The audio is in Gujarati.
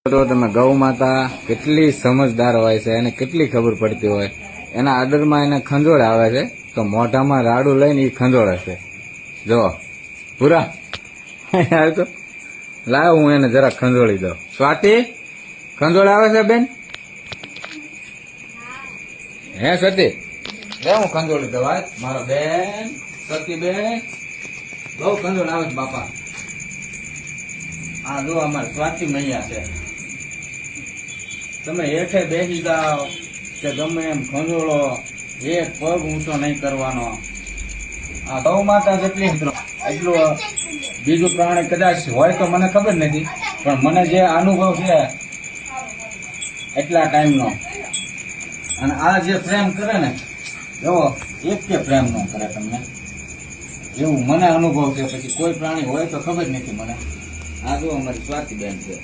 તો તમે ગૌ માતા કેટલી સમજદાર હોય છે અને કેટલી ખબર પડતી હોય. એના આદરમાં એને ખંજોળ આવે છે તો મોઢામાં રાડું લઈને એ ખંજોળે છે. જો પૂરા તો લાવ હું એને જરાક ખંજોળી દઉં. સ્વાતિ ખંજોળ આવે છે બેન? હે સતી લે હું ખંજોળી દઉં. આજ મારો બેન સતી બેન બહુ ખંજોળ આવે છે બાપા. આ જો અમારે સ્વાતિ મૈયા છે. તમે હેઠે બેસી જાઓ કે ગમે એમ ખંજોળો, એક પગ ઊંચો નહીં કરવાનો. આ ગૌ માતા જેટલી એટલું બીજું પ્રાણી કદાચ હોય તો મને ખબર નથી, પણ મને જે અનુભવ છે એટલા ટાઈમનો, અને આ જે પ્રેમ કરે ને એવો એક કે પ્રેમ ન કરે તમને, એવું મને અનુભવ છે. પછી કોઈ પ્રાણી હોય તો ખબર નથી મને. આ જો અમારી સ્વાતિ બેન છે.